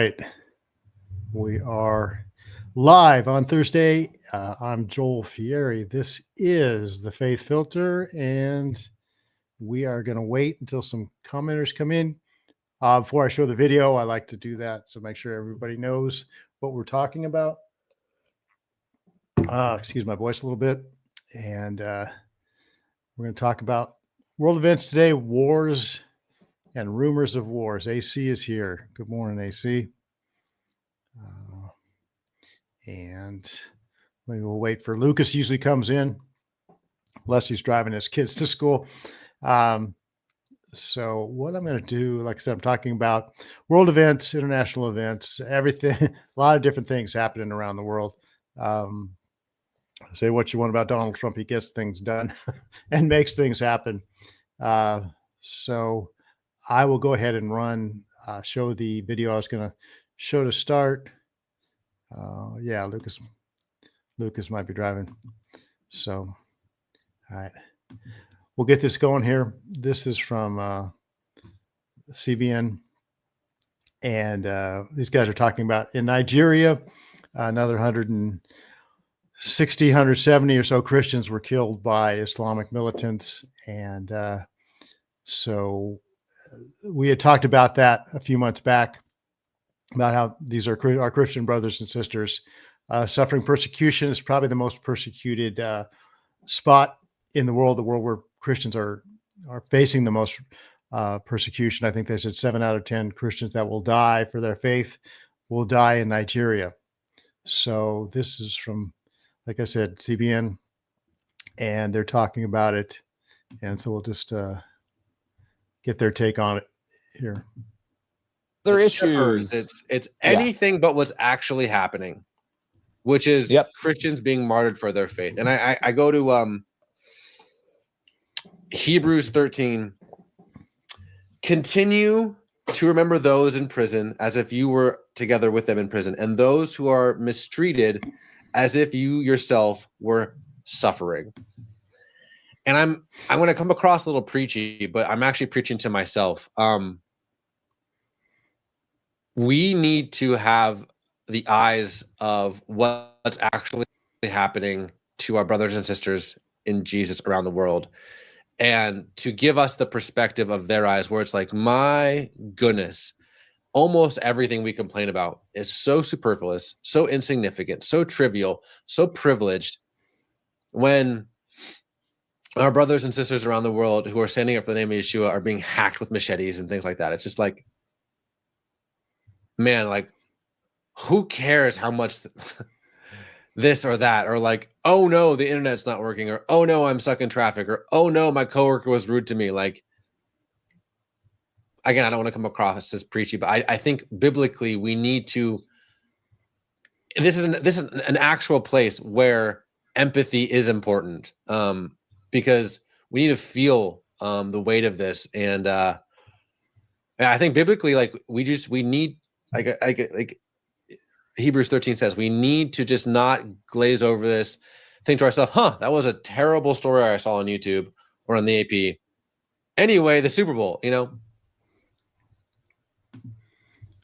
right. We are live on Thursday. I'm Joel Fieri. This is the Faith Filter, and we are going to wait until some commenters come in. Before I show the video, I like to do that so make sure everybody knows what we're talking about. Excuse my voice a little bit. And we're going to talk about world events today, wars and rumors of wars. AC is here. Good morning, AC. And maybe we'll wait for Lucas. Usually comes in unless he's driving his kids to school. So what I'm going to do, like I said, I'm talking about world events, international events, everything, a lot of different things happening around the world. Say what you want about Donald Trump. He gets things done and makes things happen. So I will go ahead and show the video I was going to show to start. Yeah, Lucas might be driving. So, all right, we'll get this going here. This is from CBN, and these guys are talking about in Nigeria, another 160, 170 or so Christians were killed by Islamic militants. And so we had talked about that a few months back, about how these are our Christian brothers and sisters suffering persecution. Is probably the most persecuted spot in the world where Christians are facing the most persecution. I think they said 7 out of 10 Christians that will die for their faith will die in Nigeria. So this is from, like I said, CBN, and they're talking about it. And so we'll just get their take on it here. Other issues. It's anything but what's actually happening, which is Christians being martyred for their faith. And I go to Hebrews 13. Continue to remember those in prison as if you were together with them in prison, and those who are mistreated as if you yourself were suffering. And I'm going to come across a little preachy, but I'm actually preaching to myself. We need to have the eyes of what's actually happening to our brothers and sisters in Jesus around the world, and to give us the perspective of their eyes, where it's like, my goodness, almost everything we complain about is so superfluous, so insignificant, so trivial, so privileged, when our brothers and sisters around the world who are standing up for the name of Yeshua are being hacked with machetes and things like that. It's just like, man, like, who cares how much this or that, or like, oh no, the internet's not working, or oh no, I'm stuck in traffic, or oh no, my coworker was rude to me. Like, again, I don't want to come across as preachy, but I think biblically we need to. This is an actual place where empathy is important, because we need to feel the weight of this, and I think biblically, like, we need, like Hebrews 13 says, we need to just not glaze over this, think to ourselves, that was a terrible story I saw on YouTube or on the AP. Anyway, the Super Bowl,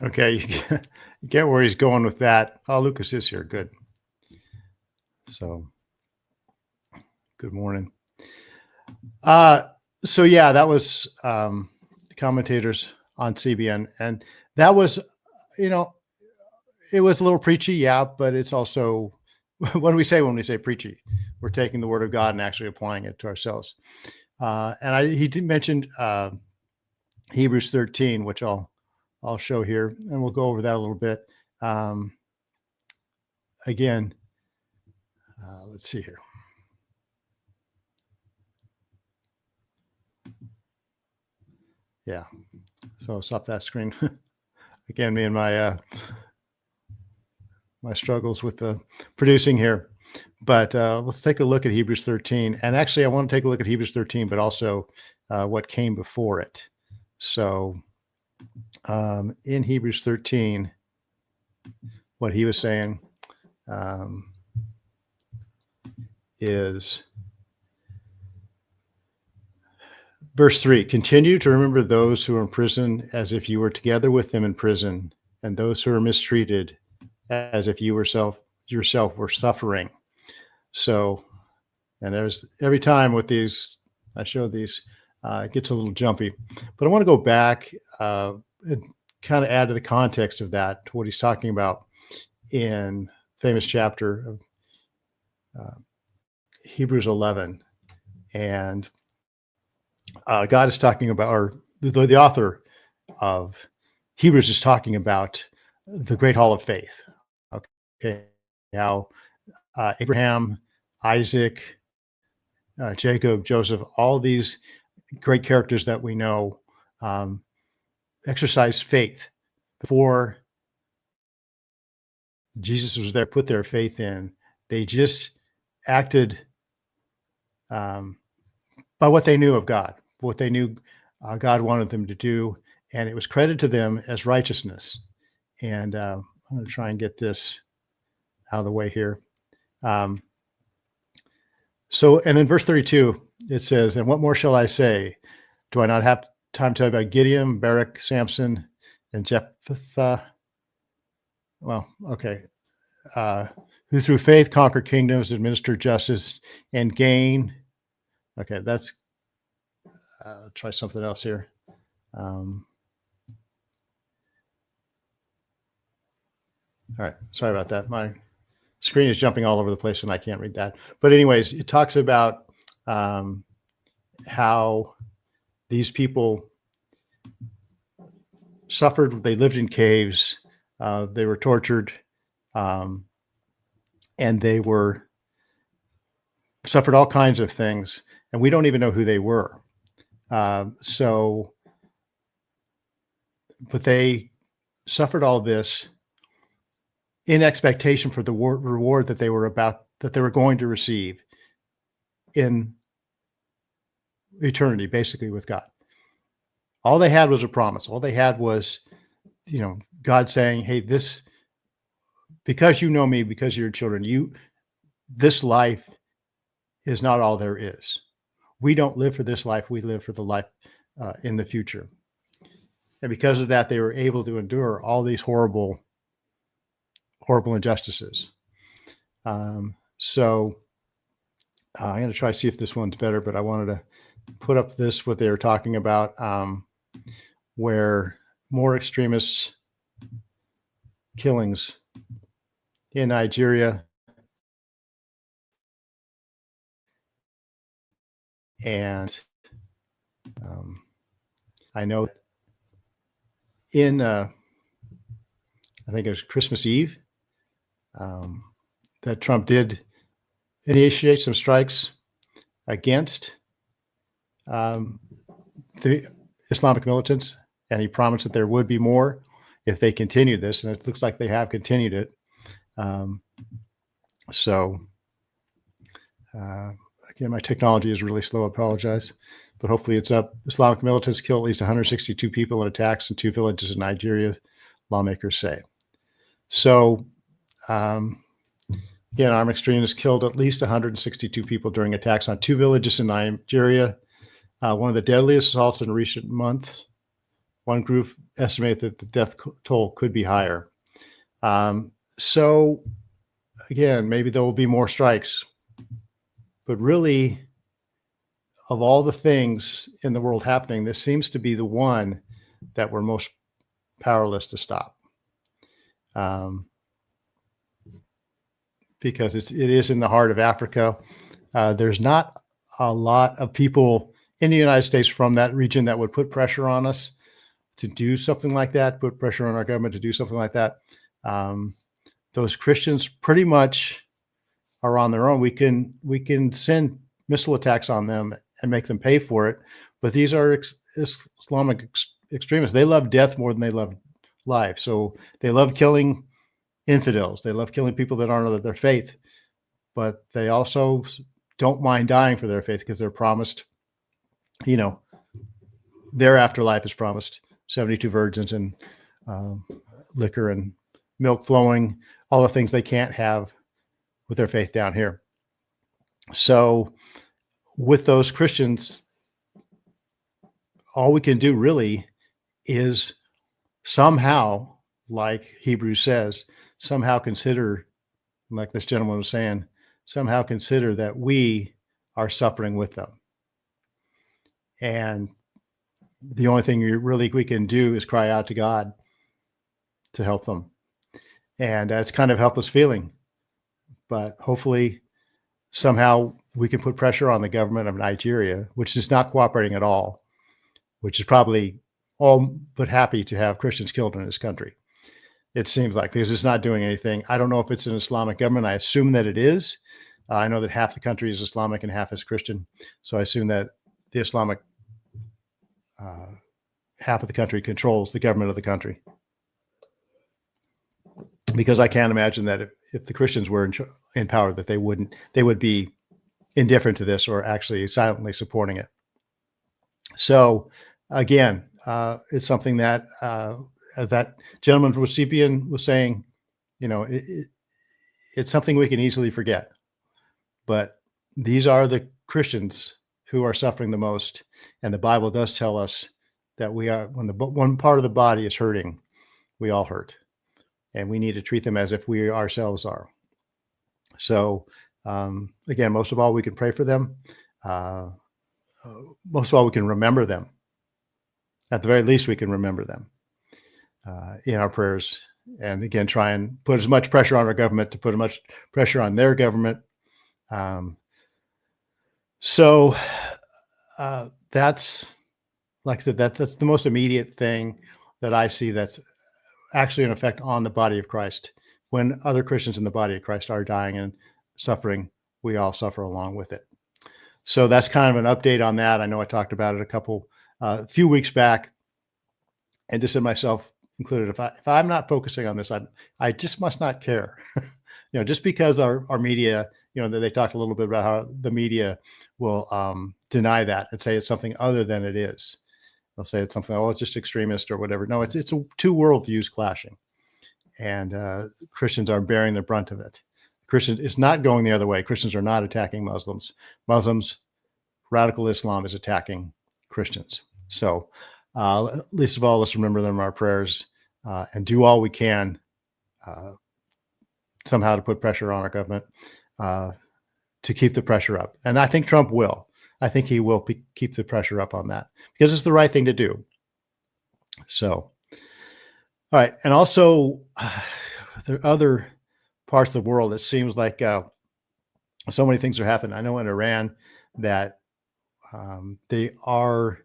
Okay, you get where he's going with that. Oh, Lucas is here. Good. So, good morning. So yeah, that was commentators on CBN, and that was, it was a little preachy, yeah, but it's also, what do we say when we say preachy? We're taking the word of God and actually applying it to ourselves. And he did mention Hebrews 13, which I'll show here, and we'll go over that a little bit. Again, let's see here. Yeah, so I'll stop that screen. Again, me and my struggles with the producing here. But let's take a look at Hebrews 13. And actually, I want to take a look at Hebrews 13, but also what came before it. So in Hebrews 13, what he was saying is verse 3, continue to remember those who are in prison as if you were together with them in prison, and those who are mistreated, as if you yourself were suffering. So, and there's every time with these, I show these, it gets a little jumpy, but I want to go back and kind of add to the context of that, to what he's talking about in famous chapter of Hebrews 11. And God is talking about, or the author of Hebrews is talking about the great hall of faith. Okay. How Abraham, Isaac, Jacob, Joseph, all these great characters that we know exercised faith before Jesus was there, put their faith in. They just acted by what they knew of God, what they knew God wanted them to do, and it was credited to them as righteousness. And I'm going to try and get this out of the way here. So, and in verse 32, it says, "And what more shall I say? Do I not have time to tell you about Gideon, Barak, Samson, and Jephthah?" Well, okay. Who through faith conquered kingdoms, administered justice, and gain. Okay, that's, try something else here. All right, sorry about that. My screen is jumping all over the place and I can't read that. But anyways, it talks about how these people suffered. They lived in caves. They were tortured. And they suffered all kinds of things. And we don't even know who they were. But they suffered all this in expectation for the reward that they were going to receive in eternity, basically with God. All they had was a promise. All they had was, God saying, "Hey, this, because you know me, because you're children, this life is not all there is. We don't live for this life. We live for the life in the future." And because of that, they were able to endure all these horrible injustices. So I'm going to try to see if this one's better, but I wanted to put up what they were talking about, where more extremist killings in Nigeria and I know in I think it was Christmas Eve that Trump did initiate some strikes against the Islamic militants, and he promised that there would be more if they continued this, and it looks like they have continued it. Again, my technology is really slow. I apologize, but hopefully it's up. Islamic militants killed at least 162 people in attacks in 2 villages in Nigeria, lawmakers say. So, again, armed extremists killed at least 162 people during attacks on 2 villages in Nigeria, one of the deadliest assaults in recent months. One group estimated that the death toll could be higher. So, again, maybe there will be more strikes. But really, of all the things in the world happening, this seems to be the one that we're most powerless to stop. Because it is in the heart of Africa. There's not a lot of people in the United States from that region that would put pressure on us to do something like that, put pressure on our government to do something like that. Those Christians pretty much are on their own. We can send missile attacks on them and make them pay for it. But these are Islamic extremists. They love death more than they love life. So they love killing infidels. They love killing people that aren't of their faith. But they also don't mind dying for their faith because they're promised, their afterlife is promised 72 virgins and liquor and milk flowing, all the things they can't have with their faith down here. So with those Christians, all we can do really is somehow like Hebrews says, somehow consider, like this gentleman was saying, somehow consider that we are suffering with them. And the only thing we can do is cry out to God to help them. And it's kind of a helpless feeling, but hopefully somehow we can put pressure on the government of Nigeria, which is not cooperating at all, which is probably all but happy to have Christians killed in this country. It seems like, because it's not doing anything. I don't know if it's an Islamic government. I assume that it is. I know that half the country is Islamic and half is Christian. So I assume that the Islamic half of the country controls the government of the country. Because I can't imagine that if the Christians were in power, that they would be indifferent to this or actually silently supporting it. So again, it's something that that gentleman from Recipient was saying, it's something we can easily forget. But these are the Christians who are suffering the most. And the Bible does tell us that when the one part of the body is hurting, we all hurt. And we need to treat them as if we ourselves are. So again, most of all, we can pray for them. Most of all, we can remember them. At the very least, we can remember them in our prayers. And again, try and put as much pressure on our government to put as much pressure on their government. So that's, like I said, that's the most immediate thing that I see that's actually an effect on the body of Christ. When other Christians in the body of Christ are dying and suffering, we all suffer along with it. So that's kind of an update on that. I know I talked about it a few weeks back, and just said myself included, if I'm not focusing on this, I just must not care. Just because our media, they talked a little bit about how the media will deny that and say it's something other than it is. They'll say it's something, it's just extremist or whatever. No, it's two worldviews clashing, and Christians are bearing the brunt of it. Christians, it's not going the other way. Christians are not attacking Muslims. Radical Islam is attacking Christians. So least of all, let's remember them in our prayers and do all we can somehow to put pressure on our government to keep the pressure up. And I think Trump will. I think he will keep the pressure up on that because it's the right thing to do. So, all right. And also, there are other parts of the world, it seems like so many things are happening. I know in Iran that they are,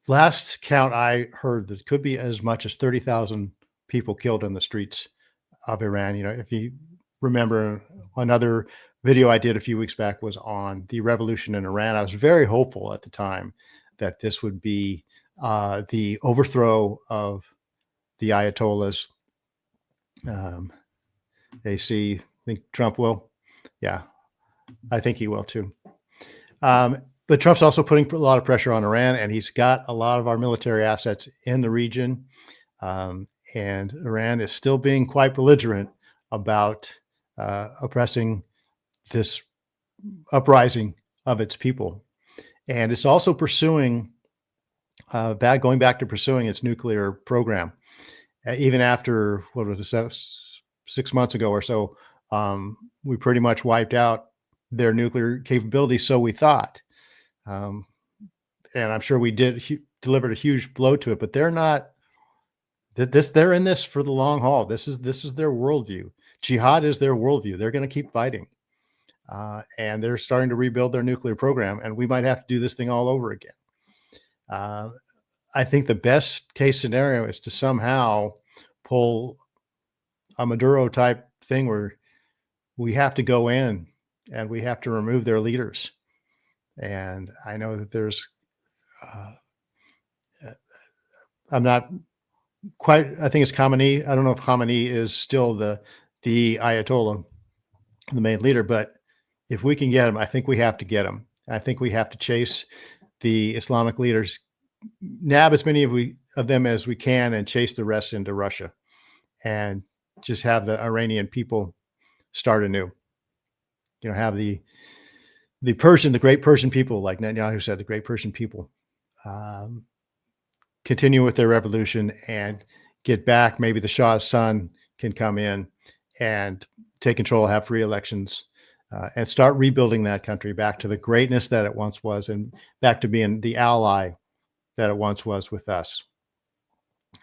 last count I heard, that could be as much as 30,000 people killed in the streets of Iran. If you remember, another video I did a few weeks back was on the revolution in Iran. I was very hopeful at the time that this would be the overthrow of the Ayatollahs. AC, think Trump will? Yeah, I think he will too. But Trump's also putting a lot of pressure on Iran, and he's got a lot of our military assets in the region. And Iran is still being quite belligerent about oppressing this uprising of its people. And it's also pursuing, going back to pursuing its nuclear program. Even after, 6 months ago or so, we pretty much wiped out their nuclear capabilities, so we thought. And I'm sure we delivered a huge blow to it, but they're not. They're in this for the long haul. This is their worldview. Jihad is their worldview. They're going to keep fighting, and they're starting to rebuild their nuclear program. And we might have to do this thing all over again. I think the best case scenario is to somehow pull a Maduro type thing where we have to go in and we have to remove their leaders. And I know that there's, I'm not quite, I think it's Khamenei. I don't know if Khamenei is still the Ayatollah, the main leader, but if we can get him, I think we have to get him. I think we have to chase the Islamic leaders, nab as many of them as we can, and chase the rest into Russia, and just have the Iranian people start anew. Have the great Persian people, like Netanyahu said, the great Persian people continue with their revolution and get back. Maybe the Shah's son can come in and take control, have free elections, and start rebuilding that country back to the greatness that it once was, and back to being the ally that it once was with us.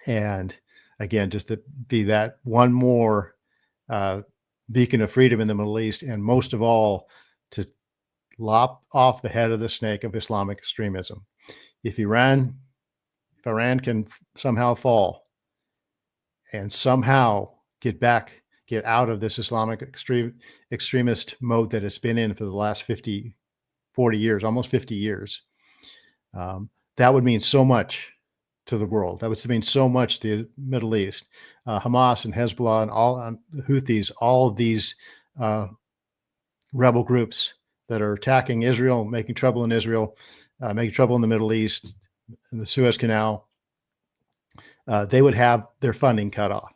And again, just to be that one more beacon of freedom in the Middle East, and most of all, to lop off the head of the snake of Islamic extremism. If Iran can somehow fall and somehow get out of this Islamic extremist mode that it's been in for the last 40 years, almost 50 years, that would mean so much to the world. That would mean so much to the Middle East. Hamas and Hezbollah and all Houthis, all of these rebel groups that are attacking Israel, making trouble in Israel, making trouble in the Middle East, in the Suez Canal, they would have their funding cut off.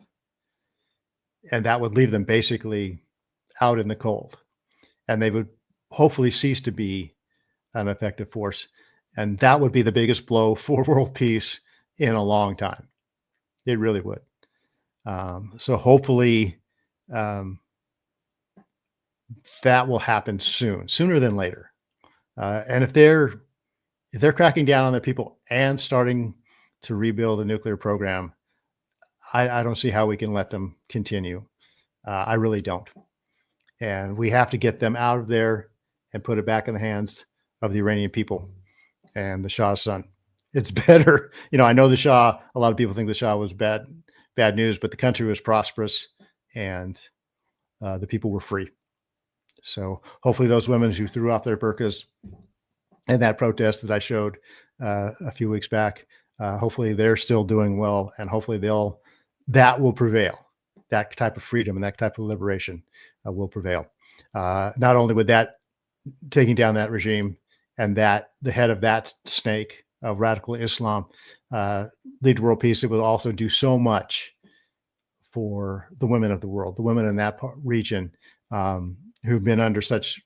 And that would leave them basically out in the cold. And they would hopefully cease to be an effective force. And that would be the biggest blow for world peace in a long time. It really would. So hopefully that will happen sooner than later. And if they're cracking down on their people and starting to rebuild a nuclear program, I don't see how we can let them continue. I really don't. And we have to get them out of there and put it back in the hands of the Iranian people and the Shah's son. It's better. I know the Shah, a lot of people think the Shah was bad news, but the country was prosperous and the people were free. So hopefully those women who threw off their burqas in that protest that I showed a few weeks back, hopefully they're still doing well, and hopefully that will prevail. That type of freedom and that type of liberation will prevail. Not only with that, taking down that regime and the head of that snake of radical Islam lead to world peace, it will also do so much for the women of the world, the women in that region who've been under such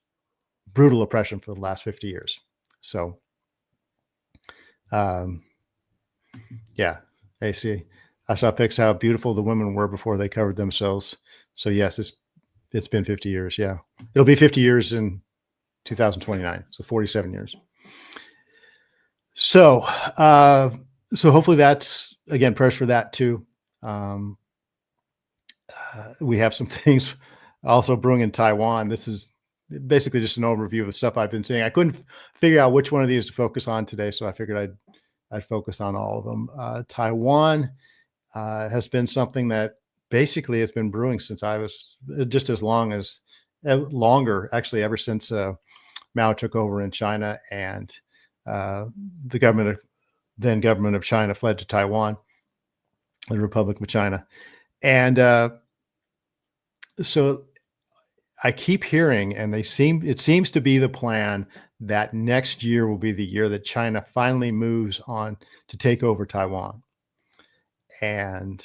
brutal oppression for the last 50 years. So, yeah, I saw pics how beautiful the women were before they covered themselves. So yes, it's been 50 years. Yeah, it'll be 50 years in 2029. So 47 years. So, hopefully that's, again, prayers for that too. We have some things also brewing in Taiwan. This is basically just an overview of the stuff I've been seeing. I couldn't figure out which one of these to focus on today, so I figured I'd focus on all of them. Taiwan has been something that basically has been brewing since I was just longer, actually, ever since Mao took over in China and the government of China fled to Taiwan, the Republic of China. And so I keep hearing, and it seems to be the plan that next year will be the year that China finally moves on to take over Taiwan. And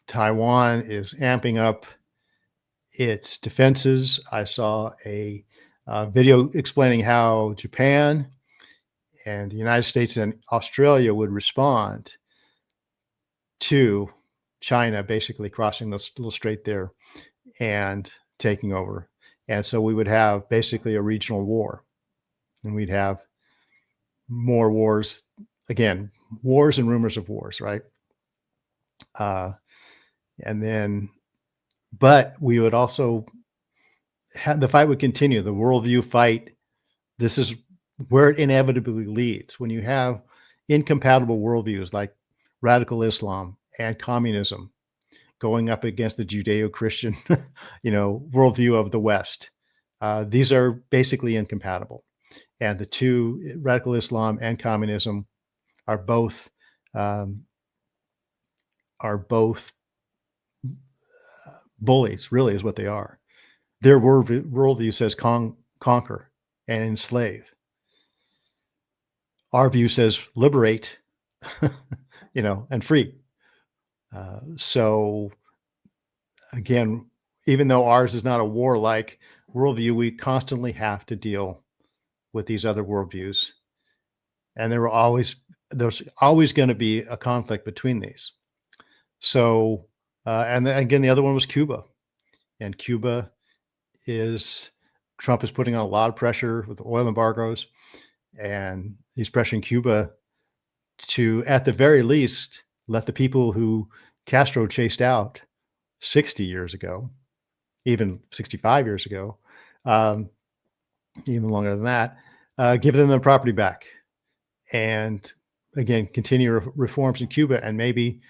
Taiwan is amping up its defenses. I saw a video explaining how Japan and the United States and Australia would respond to China basically crossing the little strait there and taking over. And so we would have basically a regional war, and we'd have more wars, again, wars and rumors of wars, right? But we would also have, the fight would continue, the worldview fight. This is where it inevitably leads. When you have incompatible worldviews like radical Islam and communism going up against the Judeo-Christian, worldview of the West, these are basically incompatible. And the two, radical Islam and communism, are both bullies, really, is what they are. Their worldview says conquer and enslave. Our view says liberate, and free. So again, even though ours is not a warlike worldview, we constantly have to deal with these other worldviews. And there will always there's always going to be a conflict between these. So, and then again, the other one was Cuba, and Cuba Trump is putting on a lot of pressure with oil embargoes, and he's pressuring Cuba to, at the very least, let the people who Castro chased out 60 years ago, even 65 years ago, even longer than that, give them their property back. And again, continue reforms in Cuba and maybe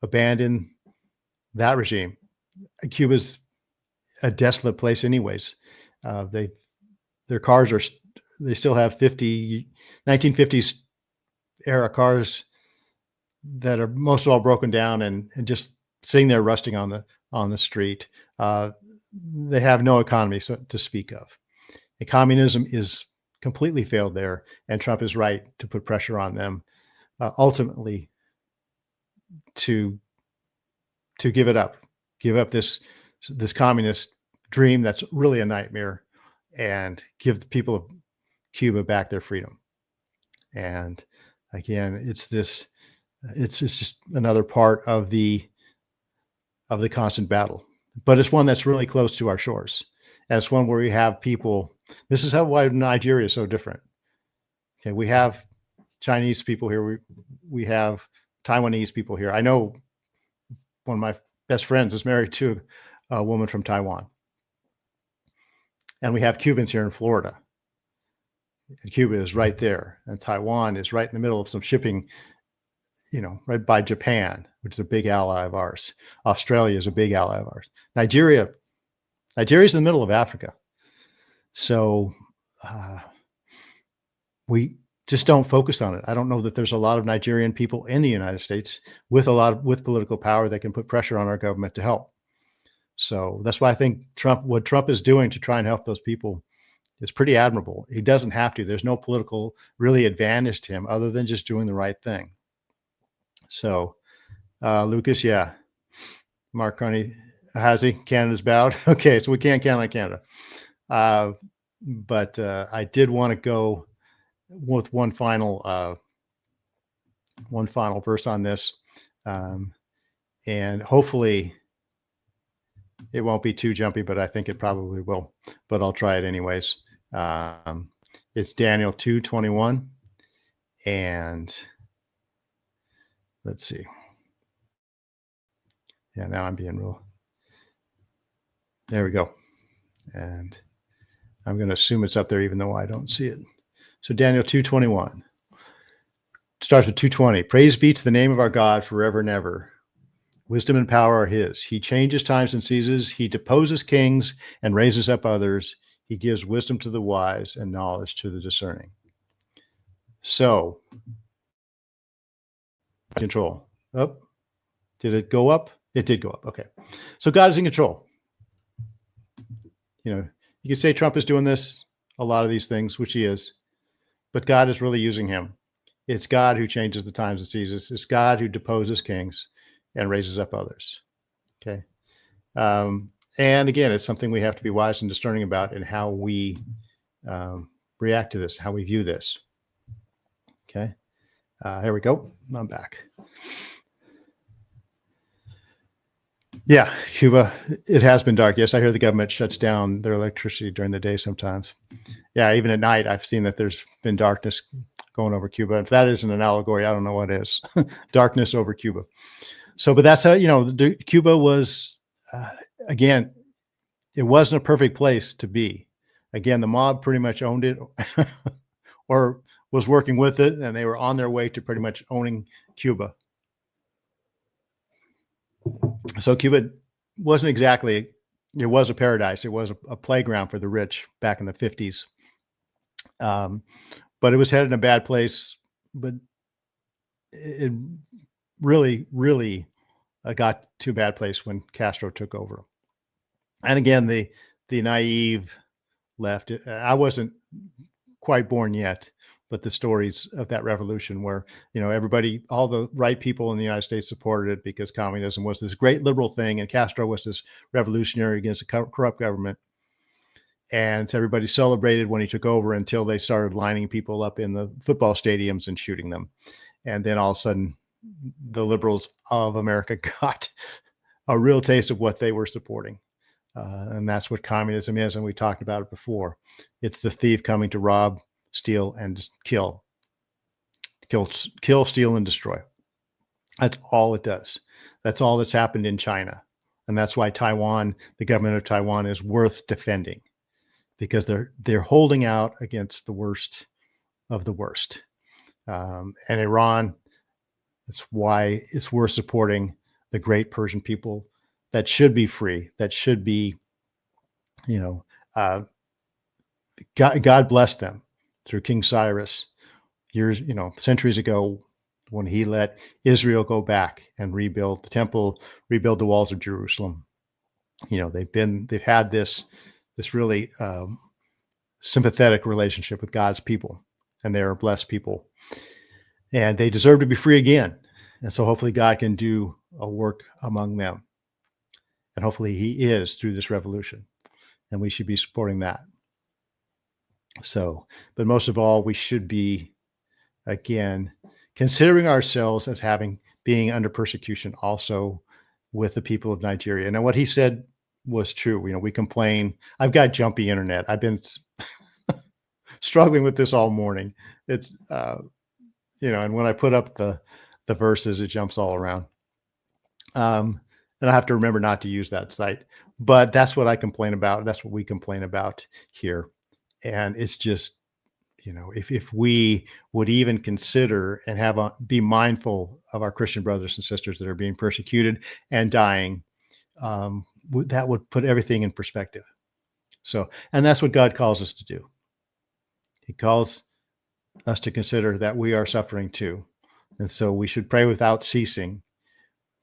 abandon that regime. Cuba's a desolate place anyways. Their cars they still have 1950s era cars that are most of all broken down and just sitting there rusting on the street. They have no economy to speak of. And communism is completely failed there, and Trump is right to put pressure on them, ultimately to give up this communist dream that's really a nightmare, and give the people of Cuba back their freedom. And again, it's just another part of the constant battle, but it's one that's really close to our shores. And it's one where we have people. This is why Nigeria is so different. Okay, we have Chinese people here. We have Taiwanese people here. I know one of my best friends is married to a woman from Taiwan. And we have Cubans here in Florida. And Cuba is right there. And Taiwan is right in the middle of some shipping, right by Japan, which is a big ally of ours. Australia is a big ally of ours. Nigeria is in the middle of Africa. So we just don't focus on it. I don't know that there's a lot of Nigerian people in the United States with political power that can put pressure on our government to help. So that's why I think what Trump is doing to try and help those people is pretty admirable. He doesn't have to. There's no political really advantage to him other than just doing the right thing. So, Lucas, yeah. Mark Carney, has he? Canada's bowed. Okay, so we can't count on Canada. But I did want to go with one final verse on this, and hopefully it won't be too jumpy, but I think it probably will. But I'll try it anyways. It's Daniel 2:21, and let's see. Yeah, now I'm being real. There we go. And I'm going to assume it's up there even though I don't see it. So Daniel 2:21 starts with 2:20. Praise be to the name of our God forever and ever. Wisdom and power are his. He changes times and seasons. He deposes kings and raises up others. He gives wisdom to the wise and knowledge to the discerning. So, control. Oh, did it go up? It did go up. Okay. So God is in control. You can say Trump is doing this, a lot of these things, which he is, but God is really using him. It's God who changes the times and seasons. It's God who deposes kings and raises up others. Okay. And again, it's something we have to be wise and discerning about in how we react to this, how we view this. Okay. Here we go. I'm back. Yeah, Cuba, it has been dark. Yes, I hear the government shuts down their electricity during the day sometimes. Yeah, even at night, I've seen that there's been darkness going over Cuba. If that isn't an allegory, I don't know what is. Darkness over Cuba. So, but that's how, Cuba was, again, it wasn't a perfect place to be. Again, the mob pretty much owned it or was working with it, and they were on their way to pretty much owning Cuba. So Cuba wasn't exactly, it was a paradise. It was a playground for the rich back in the 50s. But it was headed in a bad place, but it really, really got to a bad place when Castro took over. And again, the naive left. I wasn't quite born yet, but the stories of that revolution where, everybody, all the right people in the United States supported it because communism was this great liberal thing and Castro was this revolutionary against a corrupt government. And everybody celebrated when he took over until they started lining people up in the football stadiums and shooting them. And then all of a sudden, the liberals of America got a real taste of what they were supporting. And that's what communism is. And we talked about it before. It's the thief coming to rob, steal, and just kill, steal, and destroy. That's all it does. That's all that's happened in China. And that's why Taiwan, the government of Taiwan, is worth defending, because they're holding out against the worst of the worst. And Iran, that's why it's worth supporting the great Persian people that should be free, that should be, God bless them through King Cyrus years, centuries ago, when he let Israel go back and rebuild the temple, rebuild the walls of Jerusalem. They've had this really sympathetic relationship with God's people, and they're a blessed people, and they deserve to be free again. And so hopefully God can do a work among them, and hopefully he is through this revolution, and we should be supporting that. So, but most of all, we should be, again, considering ourselves as being under persecution also with the people of Nigeria. And what he said was true. We complain. I've got jumpy internet. I've been struggling with this all morning. It's, and when I put up the verses, it jumps all around. And I have to remember not to use that site, but that's what I complain about. That's what we complain about here. And it's just, if we would even consider and be mindful of our Christian brothers and sisters that are being persecuted and dying, that would put everything in perspective. So, and that's what God calls us to do. He calls us to consider that we are suffering too. And so we should pray without ceasing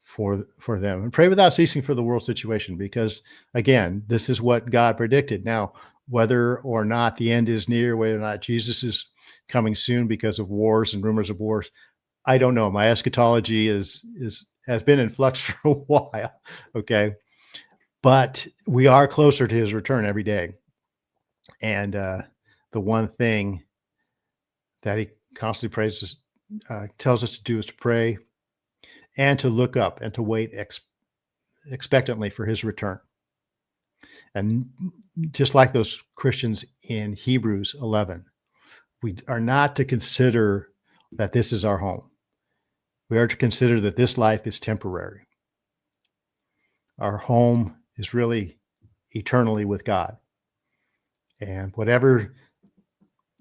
for them, and pray without ceasing for the world situation, because again, this is what God predicted. Now, whether or not the end is near, whether or not Jesus is coming soon because of wars and rumors of wars, I don't know. My eschatology has been in flux for a while. Okay. But we are closer to his return every day. And the one thing that he constantly tells us to do is to pray and to look up and to wait expectantly for his return. And just like those Christians in Hebrews 11, we are not to consider that this is our home. We are to consider that this life is temporary. Our home is really eternally with God. And whatever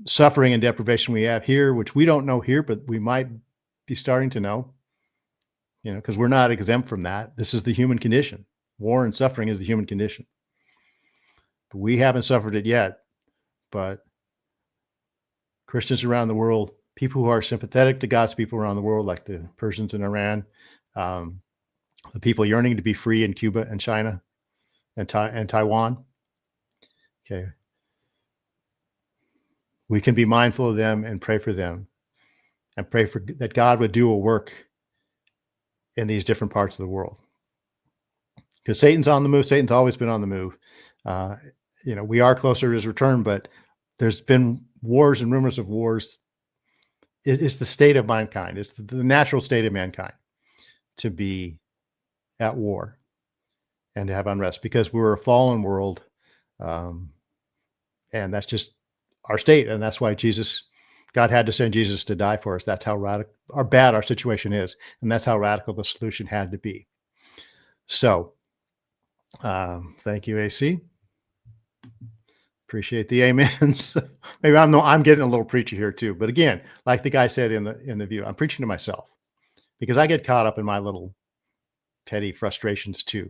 suffering and deprivation we have here, which we don't know here, but we might be starting to know, because we're not exempt from that. This is the human condition. War and suffering is the human condition. But we haven't suffered it yet. But Christians around the world, people who are sympathetic to God's people around the world, like the Persians in Iran, the people yearning to be free in Cuba and China and Taiwan. Okay. We can be mindful of them and pray for them, and pray that God would do a work in these different parts of the world. Because Satan's on the move. Satan's always been on the move. We are closer to his return, but there's been wars and rumors of wars. It's the state of mankind. It's the natural state of mankind to be at war and to have unrest, because we're a fallen world. And that's just our state. And that's why God had to send Jesus to die for us. That's how bad our situation is. And that's how radical the solution had to be. So, thank you, AC. Appreciate the amens. Maybe I'm getting a little preachy here too. But again, like the guy said in the view, I'm preaching to myself, because I get caught up in my little petty frustrations too,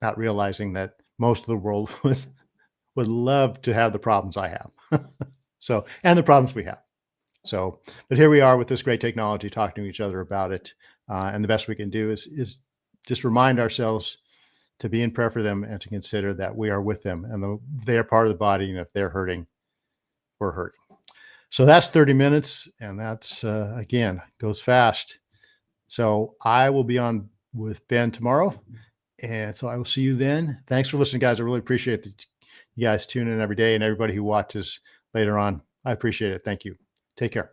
not realizing that most of the world would love to have the problems I have. So, and the problems we have. So, but here we are with this great technology, talking to each other about it. And the best we can do is just remind ourselves to be in prayer for them, and to consider that we are with them, and they are part of the body. And if they're hurting, we're hurting. So that's 30 minutes. And that's, again, goes fast. So I will be on with Ben tomorrow. And so I will see you then. Thanks for listening, guys. I really appreciate that you guys tune in every day, and everybody who watches later on. I appreciate it. Thank you. Take care.